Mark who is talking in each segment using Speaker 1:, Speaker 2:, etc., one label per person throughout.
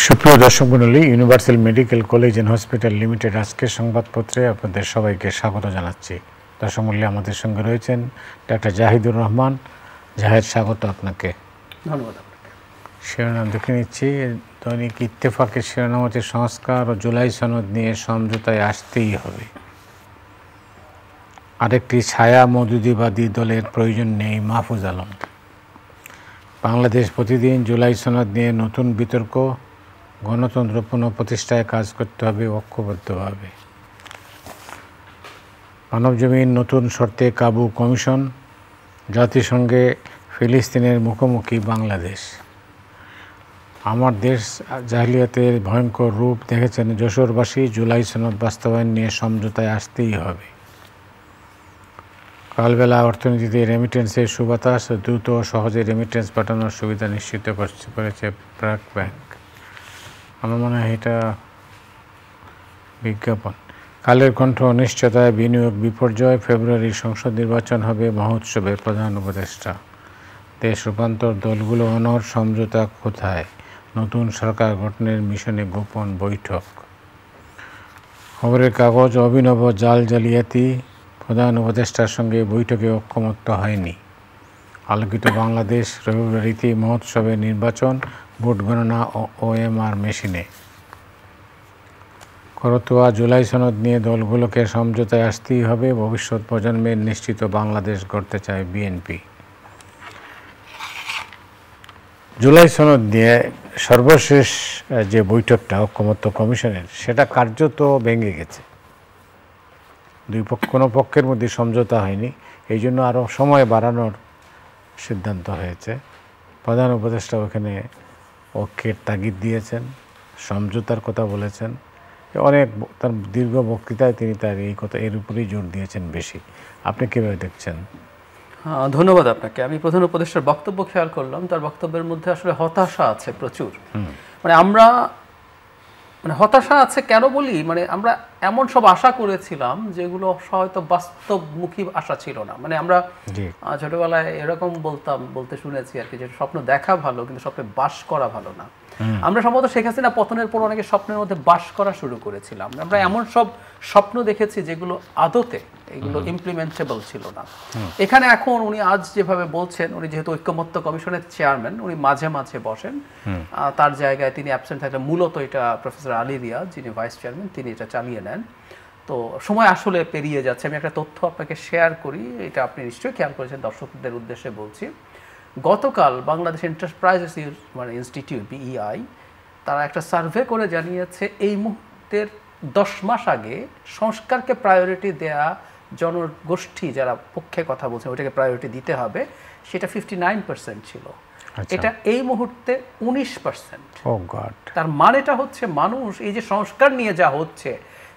Speaker 1: সুপ্রিয় দর্শক মণ্ডলী, universal medical college and hospital limited আজকের সংবাদপত্রে আপনাদের সবাইকে স্বাগত জানাচ্ছি। দর্শক মণ্ডলী, আমাদের সঙ্গে রয়েছেন ডাক্তার জাহিদুর রহমান। জাহেদ, স্বাগত আপনাকে।
Speaker 2: ধন্যবাদ।
Speaker 1: শিরোনাম দেখে নিচ্ছি। দৈনিক ইত্তেফাকের শিরোনাম হচ্ছে সংস্কার ও জুলাই সনদ নিয়ে সমঝোতায় আসতেই হবে। আরেকটি ছায়া মওদুদিবাদী দলের প্রয়োজন নেই, মাহফুজ আলম। বাংলাদেশ প্রতিদিন জুলাই সনদ নিয়ে নতুন বিতর্ক, গণতন্ত্র পুনঃপ্রতিষ্ঠায় কাজ করতে হবে ঐক্যবদ্ধভাবে। মানবজমিন নতুন শর্তে কাবু কমিশন, জাতিসংঘে ফিলিস্তিনের মুখোমুখি বাংলাদেশ। আমার দেশ জাহিলিয়াতের ভয়ঙ্কর রূপ দেখেছেন যশোরবাসী, জুলাই সনদ বাস্তবায়ন নিয়ে সমঝোতায় আসতেই হবে। কালবেলা অর্থনীতিতে রেমিটেন্সের সুবাতাস, দ্রুত ও সহজে রেমিটেন্স পাঠানোর সুবিধা নিশ্চিত করেছে প্রাক ব্যাংক। আমার মনে হয় এটা বিজ্ঞাপন। কালের কণ্ঠ, অনিশ্চয়তায় বিনিয়োগ বিপর্যয়, ফেব্রুয়ারি সংসদ নির্বাচন হবে মহোৎসবের প্রধান উপদেষ্টা। দেশ রূপান্তর দলগুলো অনড়, সমঝোতা কোথায়? নতুন সরকার গঠনের মিশনে গোপন বৈঠক। খবরের কাগজ, অভিনব জাল জালিয়াতি, প্রধান উপদেষ্টার সঙ্গে বৈঠকে ঐকমত্য হয়নি। আলোকিত বাংলাদেশ, রবিবারীতে মহোৎসবের নির্বাচন, ভোট গণনা ও ওএমআর মেশিনে। করতোয়া, জুলাই সনদ নিয়ে দলগুলোকে সমঝোতায় আসতেই হবে, ভবিষ্যৎ প্রজন্মের নিশ্চিত বাংলাদেশ গড়তে চায় বিএনপি। জুলাই সনদ নিয়ে সর্বশেষ যে বৈঠকটা ঐকমত্য কমিশনের, সেটা কার্যত ভেঙে গেছে। কোনো পক্ষের মধ্যে সমঝোতা হয়নি, এই জন্য আরও সময় বাড়ানোর সিদ্ধান্ত হয়েছে। প্রধান উপদেষ্টা ওখানে ঐক্যের তাগিদ দিয়েছেন, সমঝোতার কথা বলেছেন। অনেক তার দীর্ঘ বক্তৃতায় তিনি তার এর উপরেই জোর দিয়েছেন বেশি। আপনি কীভাবে দেখছেন?
Speaker 2: ধন্যবাদ আপনাকে। আমি প্রধান উপদেষ্টার বক্তব্য খেয়াল করলাম, তার বক্তব্যের মধ্যে আসলে হতাশা আছে প্রচুর। হতাশা আছে কেন বলি, আমরা এমন সব আশা করেছিলাম যেগুলো হয়তো বাস্তবমুখী আশা ছিল না। আমরা ছোটবেলায় এরকম বলতে শুনেছি আর কি, যে স্বপ্ন দেখা ভালো কিন্তু স্বপ্নে বাস করা ভালো না। আমরা সম্ভবত শেখ হাসিনা পতনের পর অনেকে স্বপ্নের মধ্যে বাস করা শুরু করেছিলাম। আমরা এমন সব স্বপ্ন দেখেছি যেগুলো আদতে এগুলো ইমপ্লিমেন্টেবল ছিল না। এখানে এখন উনি আজ যেভাবে বলছেন, উনি যেহেতু ঐকমত্য কমিশনের চেয়ারম্যান, উনি মাঝে মাঝে বসেন, তার জায়গায় তিনি অ্যাবসেন্ট থাকলে মূলত এটা প্রফেসর আলী রিয়াজ, যিনি ভাইস চেয়ারম্যান, তিনি এটা চালিয়ে নেন। তো সময় আসলে পেরিয়ে যাচ্ছে। আমি একটা তথ্য আপনাকে শেয়ার করি, এটা আপনি নিশ্চয়ই খেয়াল করেছেন, দর্শকদের উদ্দেশ্যে বলছি। গতকাল বাংলাদেশ এন্টারপ্রাইজেস ইনস্টিটিউট বিইআই তারা একটা সার্ভে করে জানিয়েছে এই মুহূর্তের 10 মাস আগে সংস্কারকে প্রায়োরিটি দেয়া জনগোষ্ঠী যারা পক্ষে কথা বলছে ওইটাকে প্রায়োরিটি দিতে হবে, সেটা 59% ছিল। এটা এই মুহূর্তে 19%। তার মানেটা হচ্ছে মানুষ এই যে সংস্কার নিয়ে যা হচ্ছে,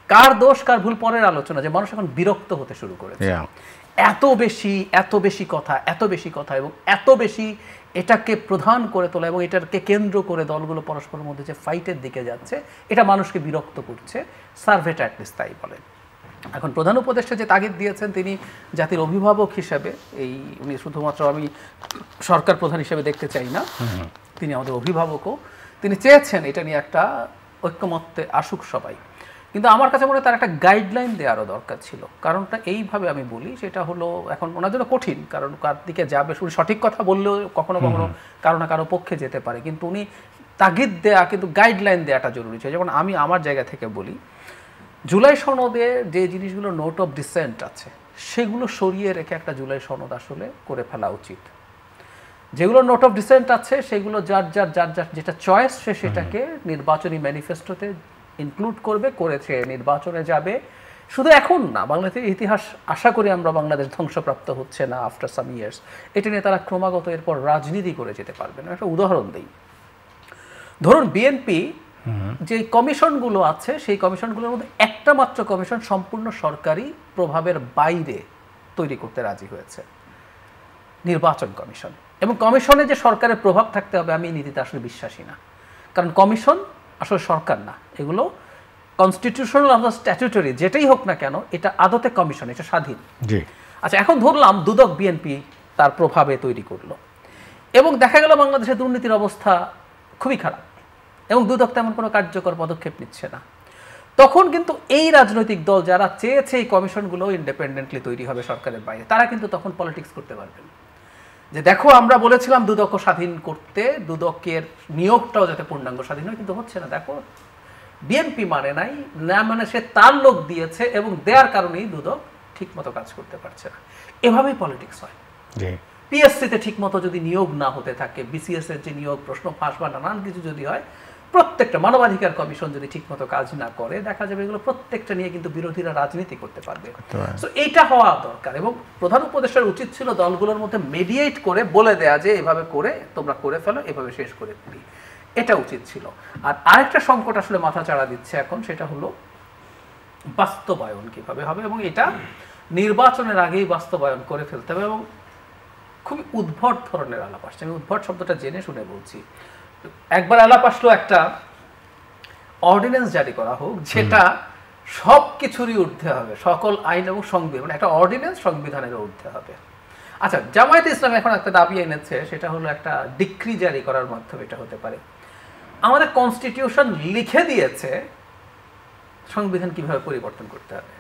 Speaker 2: কার দোষ কার ভুল পরের আলোচনা, যে মানুষ এখন বিরক্ত হতে শুরু করেছে। এত বেশি কথা এবং এত বেশি এটাকে প্রধান করে তোলা এবং এটাকে কেন্দ্র করে দলগুলো পরস্পরের মধ্যে যে ফাইটের দিকে যাচ্ছে, এটা মানুষকে বিরক্ত করছে। সার্ভেটা অ্যাটলিস্ট তাই বলে। এখন প্রধান উপদেষ্টা যে তাগিদ দিয়েছেন, তিনি জাতির অভিভাবক হিসেবে, উনি শুধুমাত্র আমি সরকার প্রধান হিসেবে দেখতে চাই না, তিনি আমাদের অভিভাবকও। তিনি চেয়েছেন এটা নিয়ে একটা ঐক্যমত্যে আসুক সবাই। কিন্তু আমার কাছে মনে হয় তার একটা গাইডলাইন দেওয়ারও দরকার ছিল। কারণটা এইভাবে আমি বলি, সেটা হলো এখন ওনার জন্য কঠিন, কারণ কার দিকে যাবে, উনি সঠিক কথা বললেও কখনো কখনো কারো না কারো পক্ষে যেতে পারে। কিন্তু উনি তাগিদ দেয়া, কিন্তু গাইডলাইন দেওয়াটা জরুরি ছিল। যেমন আমি আমার জায়গা থেকে বলি, জুলাই সনদে যে জিনিসগুলো নোট অফ ডিসেন্ট আছে সেগুলো সরিয়ে রেখে একটা জুলাই সনদ আসলে করে ফেলা উচিত। যেগুলো নোট অফ ডিসেন্ট আছে সেগুলো যার যেটা চয়েস, সে সেটাকে নির্বাচনী ম্যানিফেস্টোতে ইনক্লুড করেছে, নির্বাচনে যাবে। শুধু এখন না, বাংলাদেশের ইতিহাস আশা করি আমরা বাংলাদেশ ধ্বংসপ্রাপ্ত হচ্ছে না আফটার সাম ইয়ার্স, এটা নিয়ে তারা ক্রমাগত এরপর রাজনীতি করে যেতে পারবে না। একটা উদাহরণ দিই, ধরুন বিএনপি যে কমিশনগুলো আছে সেই কমিশনগুলোর মধ্যে একটা মাত্র কমিশন সম্পূর্ণ সরকারি প্রভাবের বাইরে তৈরি করতে রাজি হয়েছে, নির্বাচন কমিশন। এবং কমিশনে যে সরকারের প্রভাব থাকতে হবে, আমি এই নীতিতে আসলে বিশ্বাসী না। কারণ কমিশন আসলে সরকার না, এগুলো কনস্টিটিউশনাল অথবা স্ট্যাচুটরি যেটাই হোক না কেন, এটা আদতে কমিশন, এটা স্বাধীন। আচ্ছা, এখন ধরলাম দুদক বিএনপি তার প্রভাবে তৈরি করলো এবং দেখা গেল বাংলাদেশের দুর্নীতির অবস্থা খুবই খারাপ। এবং দুদক তেমন কোনো কার্যকর পদক্ষেপ নিচ্ছে না। তখন কিন্তু এই রাজনৈতিক দল যারা চেয়েছে এই কমিশনগুলো ইন্ডিপেন্ডেন্টলি তৈরি হবে সরকারের বাইরে, তারা কিন্তু তখন পলিটিক্স করতে পারবেন যে দেখো আমরা বলেছিলাম দুদক স্বাধীন করতে, দুদকের নিয়োগটাও যাতে পূর্ণাঙ্গ স্বাধীন হয়, কিন্তু হচ্ছে না। দেখো বিএনপি মানে নাই, না মানে সে তার লোক দিয়েছে এবং দেওয়ার কারণেই দুদক ঠিক মতো কাজ করতে পারছে না। এভাবেই পলিটিক্স হয়। পিএসসিতে ঠিক মতো যদি নিয়োগ না হতে থাকে, বিসিএস এর যে নিয়োগ প্রশ্ন ফাঁস বা নানান কিছু যদি হয়, প্রত্যেকটা মানবাধিকার কমিশন যদি ঠিক মতো কাজ না করে, দেখা যাবে এগুলো প্রত্যেকটা নিয়ে কিন্তু বিরোধীরা রাজনীতি করতে পারবে। সো এইটা হওয়া দরকার এবং প্রধান উপদেষ্টার উচিত ছিল দলগুলোর মধ্যে মিডিয়েট করে বলে দেয়া যে এভাবে করে তোমরা করে ফেলো, এভাবে শেষ করে ফেলি, এটা উচিত ছিল। আর আরেকটা সংকট আসলে মাথা চাড়া দিচ্ছে এখন, সেটা হলো বাস্তবায়ন কিভাবে হবে, এবং এটা নির্বাচনের আগেই বাস্তবায়ন করে ফেলতে হবে। এবং খুবই উদ্ভট ধরনের আলাপ আসছে, আমি উদ্ভট শব্দটা জেনে শুনে বলছি। একবার আলাপ আসলো একটা অর্ডিন্যান্স জারি করা হোক যেটা সব কিছুরই ঊর্ধ্বে হবে, সকল আইন এবং সংবিধান, একটা অর্ডিন্যান্স সংবিধানের ঊর্ধ্বে হবে। আচ্ছা, জামায়াতে ইসলাম এখন একটা দাবি এনেছে, সেটা হলো একটা ডিক্রি জারি করার মাধ্যমে এটা হতে পারে। আমাদের কনস্টিটিউশন লিখে দিয়েছে সংবিধান কিভাবে পরিবর্তন করতে হবে।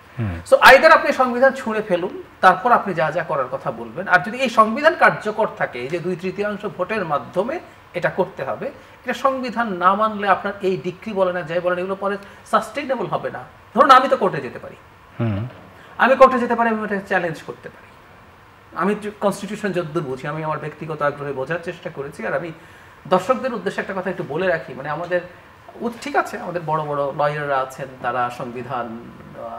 Speaker 2: সো আইদার আপনি সংবিধান ছুঁড়ে ফেলুন, তারপর আপনি যা যা করার কথা বলবেন। আর যদি এই সংবিধান কার্যকর থাকে, এই যে 2/3 ভোটের মাধ্যমে এটা করতে হবে, এটা সংবিধান না মানলে আপনার এই ডিক্রি বলে না, যাই বলেন, এগুলো পরে সাস্টেইনেবল হবে না। ধরুন আমি তো কোর্টে যেতে পারি, আমি এটা চ্যালেঞ্জ করতে পারি। আমি কনস্টিটিউশন যদ্দূর বুঝি, আমি আমার ব্যক্তিগত আগ্রহে বোঝার চেষ্টা করেছি। আর আমি দর্শকদের উদ্দেশ্যে একটা কথা একটু বলে রাখি, মানে আমাদের ঠিক আছে, আমাদের বড় বড় লয়াররা আছেন, তারা সংবিধান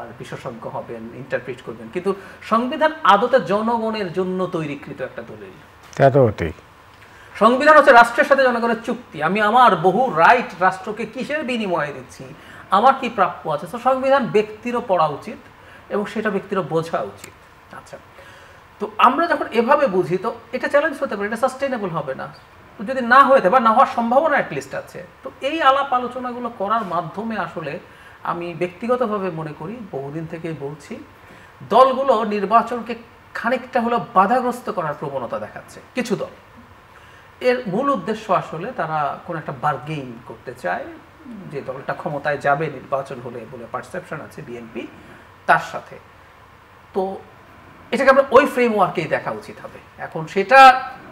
Speaker 2: আর বিশেষজ্ঞ হবেন, ইন্টারপ্রিট করবেন, কিন্তু সংবিধান আদতে জনগণের জন্য তৈরিকৃত একটা দলিল। সংবিধান হচ্ছে রাষ্ট্রের সাথে জনগণের চুক্তি। আমি আমার বহু রাইট রাষ্ট্রকে কিসের বিনিময়ে দিচ্ছি, আমার কি প্রাপ্য আছে। তো সংবিধান ব্যক্তিরও পড়া উচিত এবং সেটা ব্যক্তিরও বোঝা উচিত। আচ্ছা, তো আমরা যখন এভাবে বুঝি, তো এটা চ্যালেঞ্জ হতে পারে, এটা সাস্টেইনেবল হবে না। তো যদি না হয়ে থাকে বা না হওয়ার সম্ভাবনা অ্যাটলিস্ট আছে, তো এই আলাপ আলোচনাগুলো করার মাধ্যমে আসলে আমি ব্যক্তিগতভাবে মনে করি, বহুদিন থেকেই বলছি, দলগুলো নির্বাচনকে খানিকটা হলো বাধাগ্রস্ত করার প্রবণতা দেখাচ্ছে কিছু দল। এর মূল উদ্দেশ্য আসলে তারা কোনো একটা বার্গেইন করতে চায়, যে দলটা ক্ষমতায় যাবে নির্বাচন হলে বলে পারসেপশন আছে বিএনপি, তার সাথে। তো এটাকে আমরা ওই ফ্রেমওয়ার্কেই দেখা উচিত হবে। এখন সেটা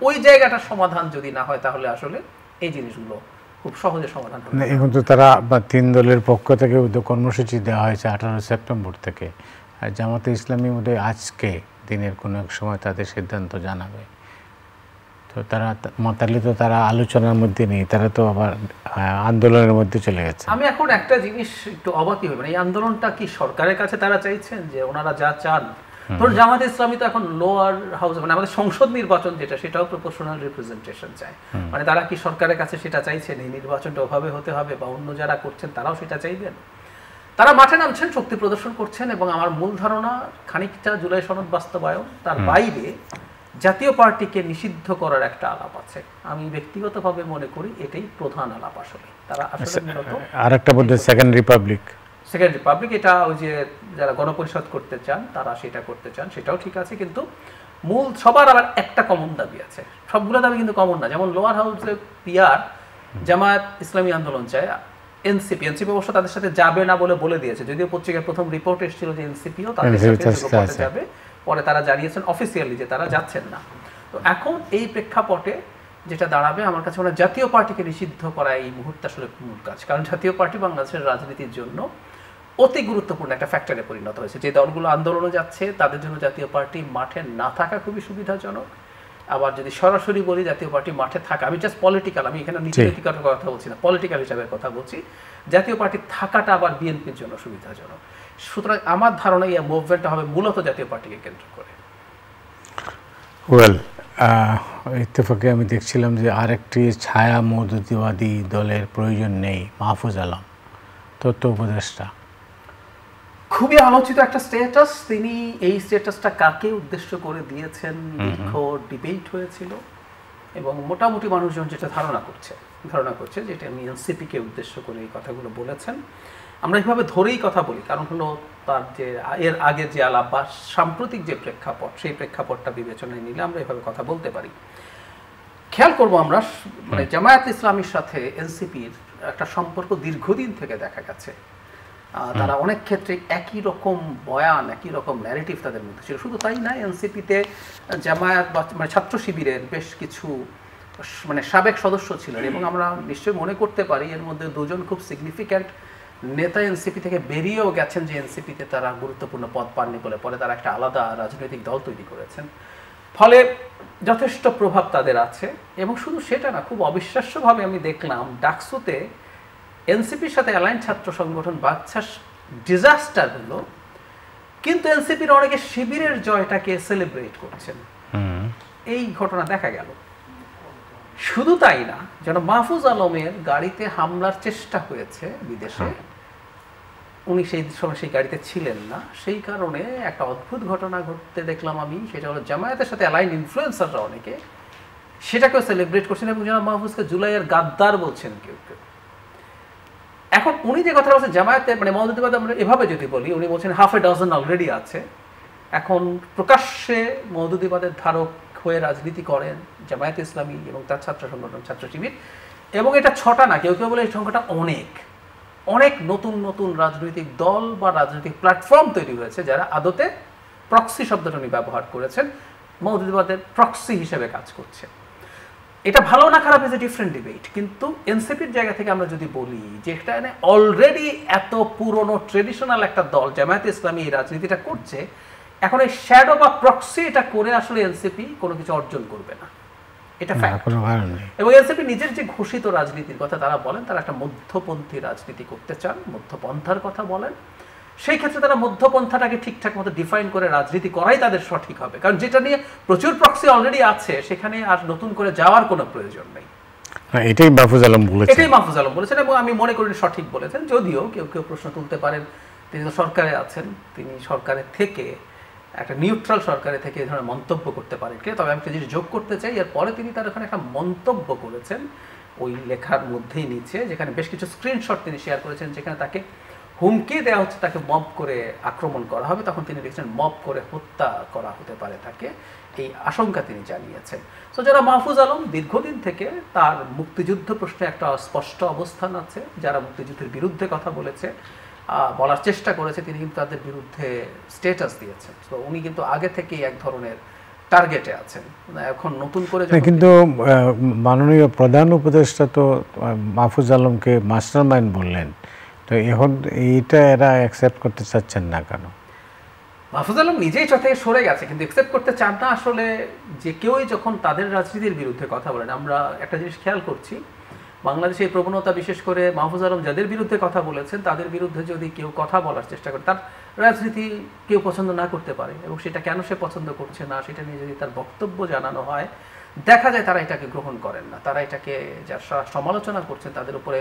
Speaker 2: ওই জায়গাটার সমাধান যদি না হয়, তাহলে আসলে এই জিনিসগুলো খুব সহজে সমাধান হবে না।
Speaker 1: এখন তো তারা 3 দলের পক্ষ থেকে কর্মসূচি দেওয়া হয়েছে 18 সেপ্টেম্বর থেকে, আর জামাতে ইসলামী মধ্যে আজকে দিনের কোনো এক সময় তাদের সিদ্ধান্ত জানাবে। তো তারা আলোচনার মধ্যে নেই, তারা তো আবার আন্দোলনের মধ্যে চলে গেছে।
Speaker 2: আমি এখন একটা জিনিস একটু অবাকই হই, মানে এই আন্দোলনটা কি সরকারের কাছে তারা চাইছেন যে ওনারা যা চান? ধরুন জামাতে ইসলামী তো এখন লোয়ার হাউস, মানে আমাদের সংসদ নির্বাচন যেটা, সেটাও প্রপোর্শনাল রিপ্রেজেন্টেশন চায়। মানে তারা কি সরকারের কাছে সেটা চাইছেন, এই নির্বাচনটা ওভাবে হতে হবে, বা অন্য যারা করছেন তারাও সেটা চাইবেন? তারা মাঠে নামছেন, শক্তি প্রদর্শন করছেন, এবং আমার মূল ধারণা খানিকটা জুলাই সনদ বাস্তবায়ন, তার বাইরে জাতীয় পার্টিকে নিষিদ্ধ করার একটা আলাপ আছে। আমি ব্যক্তিগতভাবে মনে করি এটাই প্রধান আলাপ আসলে। তারা আসলে মূলত
Speaker 1: আরেকটা বলতে সেকেন্ড রিপাবলিক,
Speaker 2: এটা ওই যে যারা গণপরিষদ করতে চান তারা সেটা করতে চান, সেটাও ঠিক আছে, কিন্তু মূল সবার আবার একটা কমন দাবি আছে। সবগুলো দাবি কিন্তু কমন না। যেমন লোয়ার হাউসে পিআর জামায়াত ইসলামী আন্দোলন চায়, এনসিপি অবশ্য তাদের সাথে যাবে না বলে দিয়েছে, যদিও পত্রিকার প্রথম রিপোর্ট এসেছিল যে এনসিপিও তাদের সাথে যাবে, পরে তারা জানিয়েছেন অফিসিয়ালি যে তারা যাচ্ছেন না। তো এখন এই প্রেক্ষাপটে যেটা দাঁড়াবে, আমার কাছে মনে হয় জাতীয় পার্টিকে নিষিদ্ধ করা এই মুহূর্তে আসলে মূল কাজ। কারণ জাতীয় পার্টি বাংলাদেশের রাজনীতির জন্য অতি গুরুত্বপূর্ণ একটা ফ্যাক্টরে পরিণত হয়েছে। যে দলগুলো আন্দোলনে যাচ্ছে তাদের জন্য জাতীয় পার্টি মাঠে না থাকা খুবই সুবিধাজনক। আবার যদি সরাসরি বলি জাতীয় পার্টি মাঠে থাকা, আমি জাস্ট পলিটিক্যাল, আমি এখানে নীতিগত কথা বলছি না, পলিটিক্যাল হিসাবে কথা বলছি, জাতীয় পার্টি থাকাটা আবার বিএনপির জন্য সুবিধাজনক। সুতরাং আমার ধারণা এই মুভমেন্টটা হবে মূলত জাতীয় পার্টিকে কেন্দ্র করে।
Speaker 1: ওয়েল, ইত্তেফাকে আমি দেখছিলাম যে আরেকটি ছায়া মৌদুদিবাদী দলের প্রয়োজন নেই, মাহফুজ আলম তথ্য উপদেষ্টা,
Speaker 2: খুবই আলোচিত একটা স্ট্যাটাস। তিনি এই স্ট্যাটাসটা কাকে উদ্দেশ্য করে দিয়েছেন, দীর্ঘ ডিবেট হয়েছিল, এবং মোটামুটি মানুষজন যেটা ধারণা করছে যেটা আমি এনসিপিকে উদ্দেশ্য করে এই কথাগুলো বলেছেন। আমরা এইভাবে ধরেই কথা বলি, কারণ হলো তার যে এর আগে যে আলাপ বা সাম্প্রতিক যে প্রেক্ষাপট, সেই প্রেক্ষাপটটা বিবেচনায় নিলে আমরা এইভাবে কথা বলতে পারি। খেয়াল করবো আমরা, মানে জামায়াত ইসলামীর সাথে এনসিপির একটা সম্পর্ক দীর্ঘদিন থেকে দেখা গেছে। তারা অনেক ক্ষেত্রে একই রকম বয়ান, একই রকম ন্যারেটিভ তাদের মধ্যে ছিল। শুধু তাই না, এনসিপিতে জামায়াত বা মানে ছাত্র শিবিরের বেশ কিছু মানে সাবেক সদস্য ছিলেন, এবং আমরা নিশ্চয়ই মনে করতে পারি এর মধ্যে দুজন খুব সিগনিফিক্যান্ট নেতা এনসিপি থেকে বেরিয়েও গেছেন, যে এনসিপিতে তারা গুরুত্বপূর্ণ পদ পাননি বলে পরে তারা একটা আলাদা রাজনৈতিক দল তৈরি করেছেন। ফলে যথেষ্ট প্রভাব তাদের আছে। এবং শুধু সেটা না, খুব অবিশ্বাস্যভাবে আমি দেখলাম ডাকসুতে এনসিপির সাথে অ্যালাইন ছাত্র সংগঠন বাকছাস ডিজাস্টার হলো, কিন্তু এনসিপির অনেকে শিবিরের জয়টাকে সেলিব্রেট করছেন। এই ঘটনা দেখা গেল। শুধু তাই না, যেন মাহফুজ আলমের গাড়িতে হামলার চেষ্টা হয়েছে বিদেশে, উনি সেই সময় সেই গাড়িতে ছিলেন না, সেই কারণে একটা অদ্ভুত ঘটনা ঘটতে দেখলাম আমি। সেটা হলো জামায়াতের সাথে অ্যালাইন ইনফ্লুয়েন্সাররা অনেকে সেটাকেও সেলিব্রেট করছেন, এবং যেন মাহফুজকে জুলাইয়ের গাদ্দার বলছেন কেউ কেউ। এখন উনি যে কথা বলছেন জামায়াতে মানে মওদুদিবাদ, আমরা এভাবে যদি বলি, উনি বলছেন হাফ এ ডজন অলরেডি আছে। এখন প্রকাশ্যে মওদুদিবাদের ধারক হয়ে রাজনীতি করেন জামায়াতে ইসলামী এবং তার ছাত্র সংগঠন ছাত্র শিবির, এবং এটা 6টা না, কেউ কেউ বলে এই সংখ্যাটা অনেক অনেক নতুন নতুন রাজনৈতিক দল বা রাজনৈতিক প্ল্যাটফর্ম তৈরি হয়েছে, যারা আদতে প্রক্সি শব্দটা উনি ব্যবহার করেছেন, মওদুদিবাদের প্রক্সি হিসেবে কাজ করছে। এটা ভালো না খারাপ ইজ এ ডিফারেন্ট ডিবেট, কিন্তু এনসিপির জায়গা থেকে আমরা যদি বলি যে এটা অলরেডি এত পুরনো ট্রেডিশনাল একটা দল জামায়াতে ইসলামী এই রাজনীতিটা করছে, এখন এই শ্যাডো বা প্রক্সি এটা করে আসলে এনসিপি কোনো কিছু অর্জন করবে না, এটা ফ্যাক্ট। এবং এনসিপি নিজের যে ঘোষিত রাজনীতির কথা তারা বলেন, তারা একটা মধ্যপন্থী রাজনীতি করতে চান, মধ্যপন্থার কথা বলেন। সেই ক্ষেত্রে তারা মধ্যপন্থাটাকে ঠিকঠাক মতো ডিফাইন করে রাজনীতি করাই তাদের সঠিক হবে, কারণ যেটা নিয়ে প্রচুর প্রক্সি অলরেডি আছে সেখানে আর নতুন করে যাওয়ার কোনো প্রয়োজন নেই।
Speaker 1: এটাই মাহফুজ আলম
Speaker 2: বলেছেন, এবং আমি মনে করি সঠিক বলেছেন। যদিও কেউ কেউ প্রশ্ন তুলতে পারেন, তিনি তো সরকারে আছেন, তিনি সরকারের থেকে একটা নিউট্রাল সরকারে থেকে এই ধরনের মন্তব্য করতে পারেন কে। তবে আমি একটা জিনিস যোগ করতে চাই, এরপরে তিনি তার ওখানে একটা মন্তব্য করেছেন ওই লেখার মধ্যেই নিচে, যেখানে বেশ কিছু স্ক্রিনশট তিনি শেয়ার করেছেন, যেখানে তাকে হুমকি দেওয়া হচ্ছে তাকে মব করে আক্রমণ করা হবে। তখন তিনি লিখেছেন মব করে হত্যা করা হতে পারে তাকে, এই আশঙ্কা তিনি জানিয়েছেন। তো যারা মাহফুজ আলম দীর্ঘদিন থেকে তার মুক্তিযুদ্ধ প্রশ্নে একটা স্পষ্ট অবস্থান আছে, যারা মুক্তিযুদ্ধের বিরুদ্ধে কথা বলেছে বলার চেষ্টা করেছে, তিনি কিন্তু তাদের বিরুদ্ধে স্ট্যাটাস দিয়েছেন। তো উনি কিন্তু আগে থেকেই এক ধরনের টার্গেটে আছেন। এখন নতুন করে
Speaker 1: কিন্তু মাননীয় প্রধান উপদেষ্টা তো মাহফুজ আলমকে মাস্টারমাইন্ড বললেন, তো এখন এইটা এরা অ্যাকসেপ্ট করতে চাচ্ছেন না কেন?
Speaker 2: মাহফুজ আলম নিজেই থেকে সরে গেছে, কিন্তু অ্যাকসেপ্ট করতে চান না আসলে। যে কেউই যখন তাদের রাজনীতির বিরুদ্ধে কথা বলেন, আমরা একটা জিনিস খেয়াল করছি বাংলাদেশে এই প্রবণতা, বিশেষ করে মাহফুজ আলম যাদের বিরুদ্ধে কথা বলেছেন তাদের বিরুদ্ধে যদি কেউ কথা বলার চেষ্টা করে, তার রাজনীতি কেউ পছন্দ না করতে পারে, এবং সেটা কেন সে পছন্দ করছে না সেটা নিয়ে যদি তার বক্তব্য জানানো হয়, দেখা যায় তারা এটাকে গ্রহণ করেন না। তারা এটাকে যারা সমালোচনা করছেন তাদের উপরে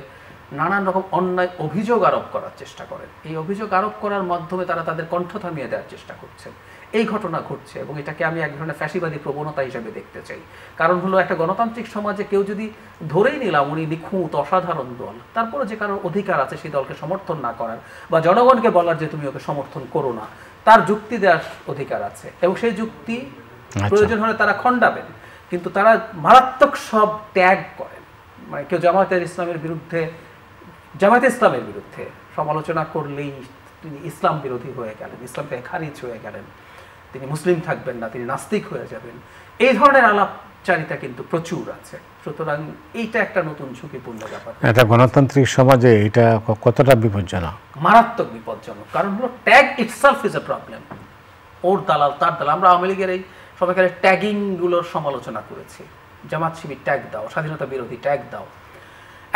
Speaker 2: নানান রকম অন্যায় অভিযোগ আরোপ করার চেষ্টা করেন। এই অভিযোগ আরোপ করার মাধ্যমে তারা তাদের কণ্ঠ থামিয়ে দেওয়ার চেষ্টা করছেন। এই ঘটনা ঘটছে, এবং এটাকে আমি এক ধরনের ফ্যাসিবাদী প্রবণতা হিসেবে দেখতে চাই। কারণ হলো একটা গণতান্ত্রিক সমাজে কেউ যদি ধরেই নিলাম উনি নিখুঁত অসাধারণ দল, তারপরে যে কারোর অধিকার আছে সেই দলকে সমর্থন না করার, বা জনগণকে বলার যে তুমি ওকে সমর্থন করো না, তার যুক্তি দেওয়ার অধিকার আছে, এবং সেই যুক্তি প্রয়োজন হলে তারা খণ্ডাবেন। কিন্তু তারা মারাত্মক সব ত্যাগ করেন। মানে কেউ জামায়াতে ইসলামের বিরুদ্ধে সমালোচনা করলেই তিনি ইসলাম বিরোধী হয়ে গেলেন, ইসলাম থেকে খারিজ হয়ে গেলেন, তিনি মুসলিম থাকবেন না, তিনি নাস্তিক হয়ে যাবেন। এই ধরনের আলাপচারিতা কিন্তু প্রচুর আছে। সুতরাং এইটা একটা নতুন ঝুঁকিপূর্ণ ব্যাপার।
Speaker 1: এটা গণতান্ত্রিক সমাজে এটা কতটা বিপজ্জনক?
Speaker 2: মারাত্মক বিপজ্জনক। কারণ হলো tag itself is a problem. ওর দালাল তার দালাল। আমরা আওয়ামী লীগের এই সবাইকারে ট্যাগিংগুলোর সমালোচনা করেছি, জামাত শিবির ট্যাগ দাও, স্বাধীনতা বিরোধী ট্যাগ দাও,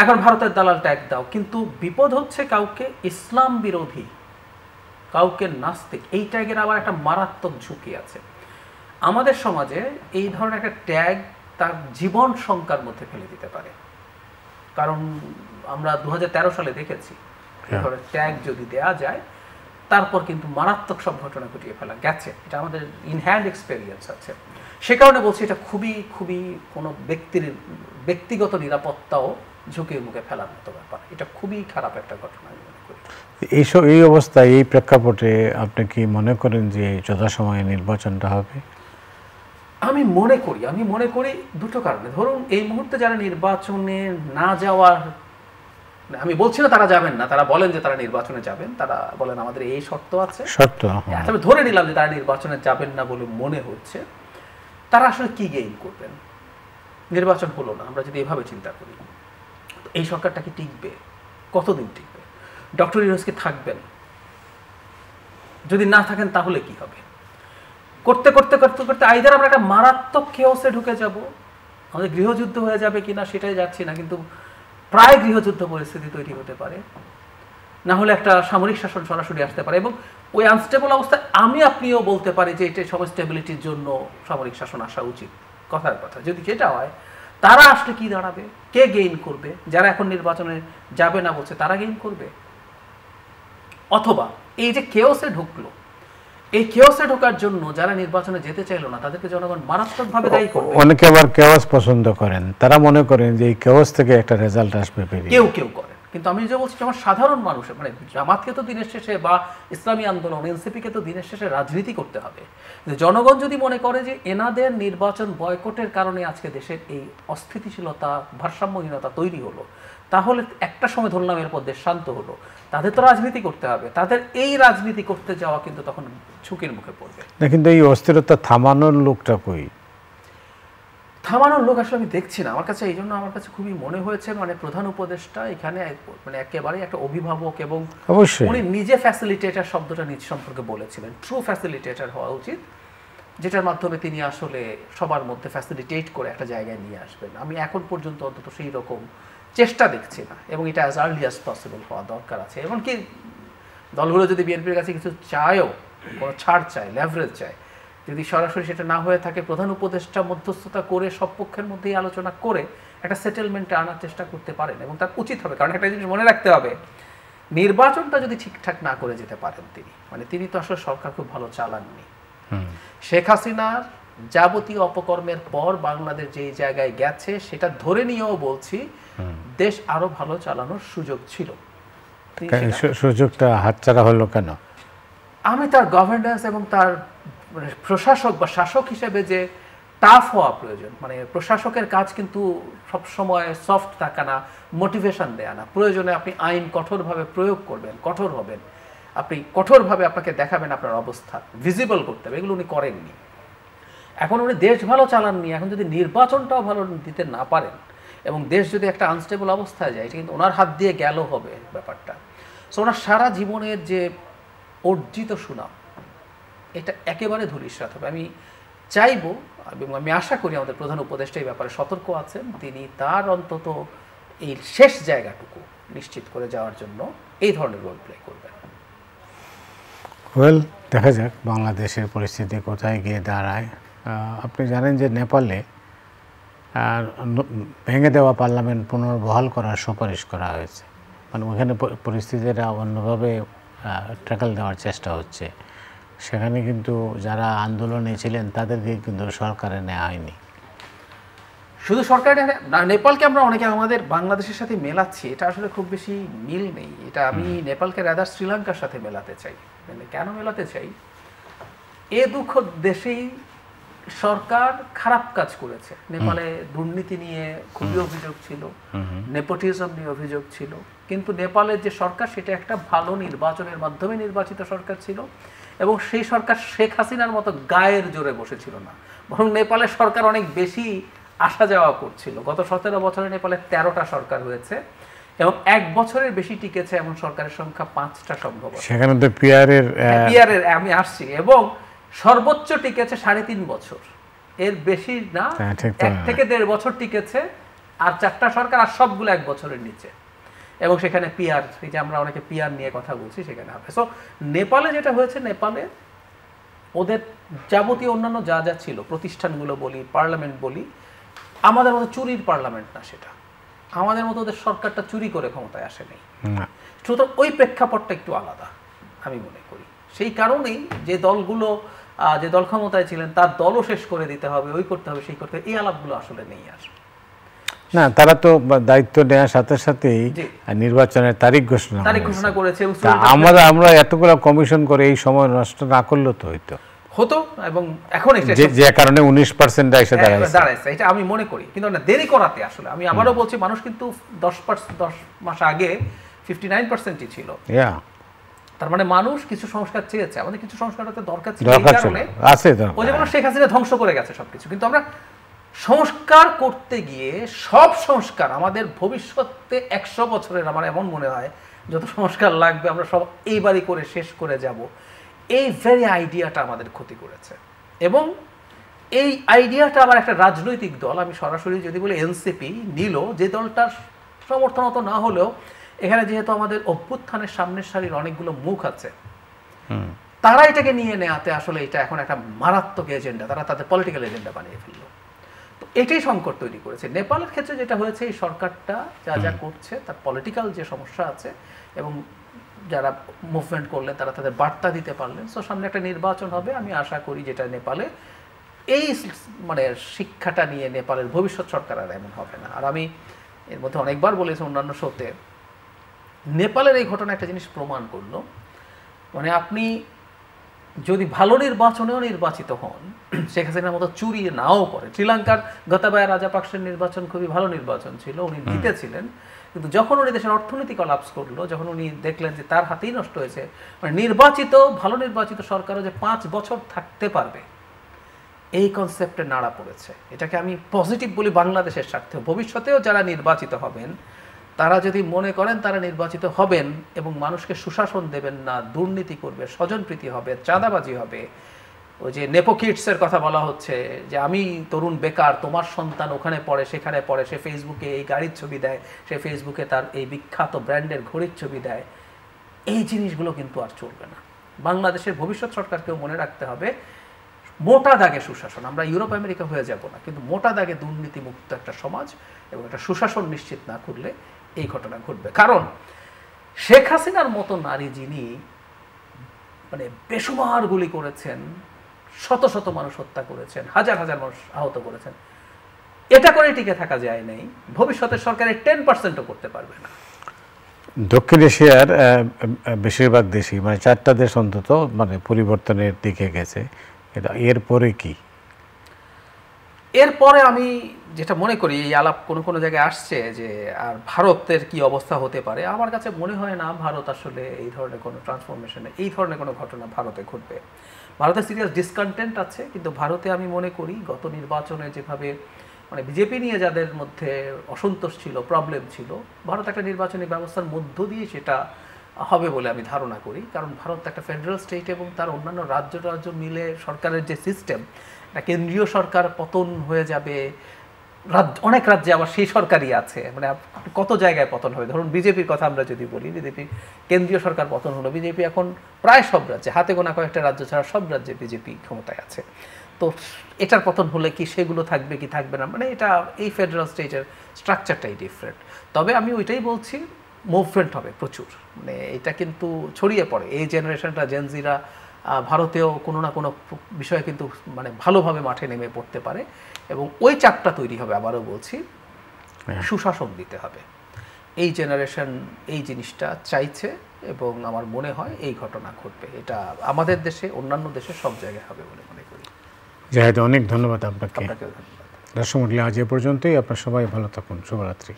Speaker 2: এখন ভারতের দালাল ট্যাগ দাও। কিন্তু বিপদ হচ্ছে কাউকে ইসলাম বিরোধী, কাউকে নাস্তিক, এই ট্যাগের আবার একটা মারাত্মক ঝুঁকি আছে। আমাদের সমাজে এই ধরনের একটা ট্যাগ তার জীবন শঙ্কার মধ্যে ফেলে দিতে পারে। কারণ আমরা 2013 সালে দেখেছি এই ধরনের ট্যাগ যদি দেয়া যায় তারপর কিন্তু মারাত্মক সব ঘটনা ঘটিয়ে ফেলা গেছে। এটা আমাদের ইন হ্যান্ড এক্সপেরিয়েন্স আছে। সে কারণে বলছি এটা খুবই খুবই কোনো ব্যক্তির ব্যক্তিগত নিরাপত্তাও ঝুঁকির মুখে ফেলার মতো ব্যাপার। এটা খুবই খারাপ একটা ঘটনা আমি মনে করি।
Speaker 1: এই অবস্থায় এই প্রেক্ষাপটে আপনি কি মনে করেন যে যথাসময়ে নির্বাচনটা হবে?
Speaker 2: আমি মনে করি দুটো কারণে। ধরুন এই মুহূর্তে যারা নির্বাচনে না যাওয়ার আমি বলছি না তারা যাবেন না, তারা বলেন যে তারা নির্বাচনে যাবেন, তারা বলেন আমাদের এই শর্ত আছে, আমি ধরে নিলাম যে তারা নির্বাচনে যাবেন না বলে মনে হচ্ছে, তারা আসলে কি গেইন করবেন? নির্বাচন হলো না, আমরা যদি এভাবে চিন্তা করি, এই সরকারটা কি টিকবে? কতদিন টিকবে? ডক্টর ইউনূস কি থাকবেন? যদি না থাকেন তাহলে কি হবে? করতে করতে করতে করতে আইদার আমরা একটা মারাত্মক কেওসে ঢুকে যাব, আমাদের গৃহযুদ্ধ হয়ে যাবে কিনা সেটাই যাচ্ছি না, কিন্তু প্রায় গৃহযুদ্ধ পরিস্থিতি তৈরি হতে পারে, না হলে একটা সামরিক শাসন সরাসরি আসতে পারে। এবং ওই আনস্টেবল অবস্থায় আমি আপনিও বলতে পারি যে এটা সব স্টেবিলিটির জন্য সামরিক শাসন আসা উচিত, কথার কথা। যদি সেটা হয়, তারা আসলে কি দাঁড়াবে? কে গেইন করবে? যারা এখন নির্বাচনে যাবে না বলছে তারা গেইন করবে, অথবা এই যে কেওসে ঢুকলো, এই কেওসে ঢোকার জন্য যারা নির্বাচনে যেতে চাইলো না তাদেরকে জনগণ মারাত্মকভাবে দায়ী করবে।
Speaker 1: অনেকে আবার কেওস পছন্দ করেন, তারা মনে করেন যে এই কেওস থেকে একটা রেজাল্ট আসবে,
Speaker 2: কেউ কেউ করেন। কিন্তু আমি যে বলছি, আমার সাধারণ মানুষ, মানে জামাতকে তো দিনের শেষে বা ইসলামী আন্দোলন এনসিপিকে তো দিনের শেষে রাজনীতি করতে হবে। জনগণ যদি মনে করে যে এনাদের নির্বাচন বয়কটের কারণে আজকে দেশের এই অস্থিতিশীলতা, ভারসাম্যহীনতা তৈরি হলো, তাহলে একটা সময় ধরলাম এরপর দেশ শান্ত হলো, তাদের তো রাজনীতি করতে হবে। তাদের এই রাজনীতি করতে যাওয়া কিন্তু তখন ঝুঁকির মুখে পড়বে না।
Speaker 1: কিন্তু এই অস্থিরতা থামানোর লোকটা কই?
Speaker 2: থামানোর লোক আসলে আমি দেখছি না। আমার কাছে এই জন্য আমার কাছে খুবই মনে হয়েছে, মানে প্রধান উপদেষ্টা এখানে মানে একেবারে একটা অভিভাবক, এবং উনি নিজে ফ্যাসিলিটেটর শব্দটা নিজ সম্পর্কে বলেছিলেন। ট্রু ফ্যাসিলিটেটর হওয়া উচিত, যেটার মাধ্যমে তিনি আসলে সবার মধ্যে ফ্যাসিলিটেট করে একটা জায়গায় নিয়ে আসবেন। আমি এখন পর্যন্ত অন্তত সেই রকম চেষ্টা দেখছি না, এবং এটা অ্যাজ আর্লি অ্যাজ পসিবল হওয়া দরকার আছে। এমনকি দলগুলো যদি বিএনপির কাছে কিছু চায়ও, কোনো ছাড় চায়, লেভারেজ চায়, যদি সরাসরি সেটা না হয়ে থাকে, প্রধান উপদেষ্টা মধ্যস্থতা করে সব পক্ষের মধ্যেই আলোচনা করে একটা সেটেলমেন্টে আনার চেষ্টা করতে পারেন, এবং তার উচিত হবে। কারণ একটা জিনিস মনে রাখতে হবে, নির্বাচনটা যদি ঠিকঠাক না করে যেতে পারেন মানে তিনি তো আসলে সরকার খুব ভালো চালাননি। শেখ হাসিনার যাবতীয় অপকর্মের পর বাংলাদেশ যেই জায়গায় গেছে, সেটা ধরে নিয়েও বলছি দেশ আরো ভালো চালানোর সুযোগ ছিল।
Speaker 1: সুযোগটা হাতছাড়া হলো কেন?
Speaker 2: আমি তার গভর্নেন্স এবং তার প্রশাসক বা শাসক হিসেবে যে টাফ হওয়া প্রয়োজন, মানে প্রশাসকের কাজ কিন্তু সবসময় সফট থাকা না, মোটিভেশন দেয়া না। প্রয়োজনে আপনি আইন কঠোরভাবে প্রয়োগ করবেন, কঠোর হবেন, আপনি কঠোরভাবে আপনাকে দেখাবেন আপনার অবস্থা, ভিজিবল করতে হবে। এগুলো উনি করেননি। এখন উনি দেশ ভালো চালাননি, এখন যদি নির্বাচনটাও ভালো দিতে না পারেন এবং দেশ যদি একটা আনস্টেবল অবস্থায় যায়, এটা কিন্তু ওনার হাত দিয়ে গেল হবে ব্যাপারটা। সো ওনার সারা জীবনের যে অর্জিত সুনাম, এটা একেবারে ধূলিসাৎ হবে। আমি চাইবো এবং আমি আশা করি আমাদের প্রধান উপদেষ্টা এই ব্যাপারে সতর্ক আছেন, তিনি তার অন্তত এই শেষ জায়গাটুকু নিশ্চিত করে যাওয়ার জন্য এই ধরনের রোল প্লে করবেন।
Speaker 1: ওয়েল, দেখা যাক বাংলাদেশের পরিস্থিতি কোথায় গিয়ে দাঁড়ায়। আপনি জানেন যে নেপালে ভেঙে দেওয়া পার্লামেন্ট পুনর্বহাল করার সুপারিশ করা হয়েছে, মানে ওখানে পরিস্থিতিটা অন্যভাবে ট্যাকল দেওয়ার চেষ্টা হচ্ছে। সেখানে কিন্তু যারা আন্দোলনে ছিলেন তাদেরকে কিন্তু সরকারে নেওয়া হয়নি।
Speaker 2: শুধু সরকারে না, নেপালকে আমরা অনেকে আমাদের বাংলাদেশের সাথে মেলাচ্ছি, এটা আসলে খুব বেশি মিল নেই। এটা আমি নেপালকে রাদার শ্রীলঙ্কার সাথে মেলাতে চাই। কেন মেলাতে চাই? এ দুঃখ দেশেই সরকার খারাপ কাজ করেছে। নেপালে দুর্নীতি নিয়ে খুবই অভিযোগ ছিল, নেপোটিজম নিয়ে অভিযোগ ছিল, কিন্তু নেপালের যে সরকার সেটা একটা ভালো নির্বাচনের মাধ্যমে নির্বাচিত সরকার ছিল, এবং সেই সরকার শেখ হাসিনার মতো গায়ের জোরে বসেছিল না, বরং নেপালের সরকার অনেক বেশি আসা যাওয়া করছিল। গত 17 বছরে নেপালে 13টা সরকার হয়েছে, এবং 1 বছরের বেশি টিকেছে এমন সরকারের সংখ্যা 5টা সম্ভব।
Speaker 1: সেখানে তো পিয়ারের
Speaker 2: আমি আসছি, এবং সর্বোচ্চ টিকেছে 3.5 বছর, এর বেশি না, 1 থেকে 1.5 বছর টিকেছে। আর 4টা সরকার, আর সবগুলো 1 বছরের নিচে, এবং সেখানে পিয়ার, এই যে আমরা অনেকে পিয়ার নিয়ে কথা বলছি, সেখানে হবে। সো নেপালে যেটা হয়েছে, নেপালে ওদের যাবতীয় অন্যান্য যা যা ছিল, প্রতিষ্ঠানগুলো বলি, পার্লামেন্ট বলি, আমাদের মতো চুরির পার্লামেন্ট না সেটা। আমাদের মতো ওদের সরকারটা চুরি করে ক্ষমতায় আসেনি। সুতরাং ওই প্রেক্ষাপটটা একটু আলাদা আমি মনে করি। সেই কারণেই যে দলগুলো, যে দল ক্ষমতায় ছিলেন তার দলও শেষ করে দিতে হবে, ওই করতে হবে, সেই করতে হবে, এই আলাপগুলো আসলে নেই আর।
Speaker 1: না, তারা তো দায়িত্ব নেওয়ার সাথে সাথেই নির্বাচনের তারিখ ঘোষণা
Speaker 2: করেছে।
Speaker 1: আমরা এতগুলো কমিশন করে এই সময় নষ্ট না করলে তো
Speaker 2: হতো এবং এখন
Speaker 1: যে কারণে 19% এসে
Speaker 2: দাঁড়াইছে, এটা আমি মনে করি। কিন্তু না, দেরি করাতে আসলে আমি আবারও বলছি, মানুষ কিন্তু 10 মাস আগে 59%ই ছিল। তার মানে মানুষ কিছু সংস্কার চেয়েছে, আমাদের কিছু সংস্কারটা দরকার ছিল, এই কারণে ওই যে শেখ হাসিনা ধ্বংস করে গেছে সবকিছু। কিন্তু আমরা সংস্কার করতে গিয়ে সব সংস্কার আমাদের ভবিষ্যতে 100 বছরের আমার এমন মনে হয় যত সংস্কার লাগবে আমরা সব এইবারই করে শেষ করে যাব, এই ভেরি আইডিয়াটা আমাদের ক্ষতি করেছে। এবং এই আইডিয়াটা আবার একটা রাজনৈতিক দল, আমি সরাসরি যদি বলি এনসিপি নিল, যে দলটার সমর্থন অত না হলেও এখানে যেহেতু আমাদের অভ্যুত্থানের সামনের সারির অনেকগুলো মুখ আছে, তারা এটাকে নিয়ে নেওয়াতে আসলে এটা এখন একটা মারাত্মক এজেন্ডা, তারা তাদের পলিটিক্যাল এজেন্ডা বানিয়ে ফেলল। তো এটাই সংকট তৈরি করেছে। নেপালের ক্ষেত্রে যেটা হয়েছে, এই সরকারটা যা যা করছে তার পলিটিক্যাল যে সমস্যা আছে, এবং যারা মুভমেন্ট করলেন তারা তাদের বার্তা দিতে পারলেন। সো সামনে একটা নির্বাচন হবে, আমি আশা করি যেটা নেপালে এই মানে শিক্ষাটা নিয়ে নেপালের ভবিষ্যৎ সরকার আর এমন হবে না। আর আমি এর মধ্যে অনেকবার বলেছি অন্যান্য শোতে, নেপালের এই ঘটনা একটা জিনিস প্রমাণ করলো, মানে আপনি যদি ভালো নির্বাচনেও নির্বাচিত হন, শেখ হাসিনার মতো চুরি নাও করে, শ্রীলঙ্কার গোতাবায়া রাজাপাকসের নির্বাচন খুবই ভালো নির্বাচন ছিল, উনি জিতেছিলেন, কিন্তু যখন উনি দেশের অর্থনীতি কলাপস করলো, যখন উনি দেখলেন যে তার হাতেই নষ্ট হয়েছে, মানে নির্বাচিত ভালো নির্বাচিত সরকারও যে 5 বছর থাকতে পারবে, এই কনসেপ্টে নাড়া পড়েছে। এটাকে আমি পজিটিভ বলি বাংলাদেশের স্বার্থে। ভবিষ্যতেও যারা নির্বাচিত হবেন তারা যদি মনে করেন তারা নির্বাচিত হবেন এবং মানুষকে সুশাসন দেবেন না, দুর্নীতি করবে, স্বজনপ্রীতি হবে, চাঁদাবাজি হবে, ওই যে নেপোকিডসের কথা বলা হচ্ছে যে আমি তরুণ বেকার, তোমার সন্তান ওখানে পড়ে সেখানে পড়ে, সে ফেসবুকে এই গাড়ির ছবি দেয়, সে ফেসবুকে তার এই বিখ্যাত ব্র্যান্ডের ঘড়ির ছবি দেয়, এই জিনিসগুলো কিন্তু আর চলবে না। বাংলাদেশের ভবিষ্যৎ সরকারকেও মনে রাখতে হবে মোটা দাগে সুশাসন। আমরা ইউরোপ আমেরিকা হয়ে যাব না, কিন্তু মোটা দাগে দুর্নীতিমুক্ত একটা সমাজ এবং একটা সুশাসন নিশ্চিত না করলে এই ঘটনা ঘটবে। কারণ শেখ হাসিনার মতো নারী যিনি মানে বেসুমার গুলি করেছেন, শত শত মানুষ হত্যা করেছেন, হাজার হাজার মানুষ আহত করেছেন, এটা করে টিকে থাকা যায় নাই, ভবিষ্যতের সরকারে 10%ও করতে পারবে না।
Speaker 1: দক্ষিণ এশিয়ার বেশিরভাগ দেশই, মানে 4টা দেশ অন্তত মানে পরিবর্তনের দিকে গেছে। এটা এরপরে কি?
Speaker 2: এরপরে আমি যেটা মনে করি, এই আলাপ কোনো কোনো জায়গায় আসছে যে আর ভারতের কি অবস্থা হতে পারে, আমার কাছে মনে হয় না ভারত আসলে এই ধরনের কোনো ট্রান্সফরমেশনে, এই ধরনের কোনো ঘটনা ভারতে ঘটবে। ভারতে সিরিয়াস ডিসকন্টেন্ট আছে, কিন্তু ভারতে আমি মনে করি গত নির্বাচনে যেভাবে মানে বিজেপি নিয়ে যাদের মধ্যে অসন্তোষ ছিল, প্রবলেম ছিল, ভারত একটা নির্বাচনী ব্যবস্থার মধ্য দিয়ে সেটা হবে বলে আমি ধারণা করি। কারণ ভারত একটা ফেডারেল স্টেট এবং তার অন্যান্য রাজ্য মিলে সরকারের যে সিস্টেম, একটা কেন্দ্রীয় সরকার পতন হয়ে যাবে, অনেক রাজ্যে আবার সেই সরকারই আছে, মানে কত জায়গায় পতন হবে। ধরুন বিজেপির কথা আমরা যদি বলি, বিজেপি কেন্দ্রীয় সরকার পতন হলো, বিজেপি এখন প্রায় সব রাজ্যে, হাতে গোনা কয়েকটা রাজ্য ছাড়া সব রাজ্যে বিজেপি ক্ষমতায় আছে। তো এটার পতন হলে কি সেগুলো থাকবে কি থাকবে না, মানে এটা এই ফেডারেল স্টেটের স্ট্রাকচারটাই ডিফারেন্ট। তবে আমি ওইটাই বলছি, মুভমেন্ট হবে প্রচুর, মানে এটা কিন্তু ছড়িয়ে পড়ে। এই জেনারেশনটা জেনজিরা ভারতেও কোনো না কোনো বিষয়ে কিন্তু মানে ভালোভাবে মাঠে নেমে পড়তে পারে, এবং ওই চাপটা তৈরি হবে। আবারও বলছি, সুশাসন দিতে হবে। এই জেনারেশন এই জিনিসটা চাইছে এবং আমার মনে হয় এই ঘটনা ঘটবে। এটা আমাদের দেশে, অন্যান্য দেশে, সব জায়গায় হবে বলে মনে করি।
Speaker 1: জাহেদ, অনেক ধন্যবাদ আপনাকে।
Speaker 2: আপনাকেও ধন্যবাদ।
Speaker 1: দর্শক মণ্ডলী, আজ এ পর্যন্তই। আপনার সবাই ভালো থাকুন। শুভরাত্রি।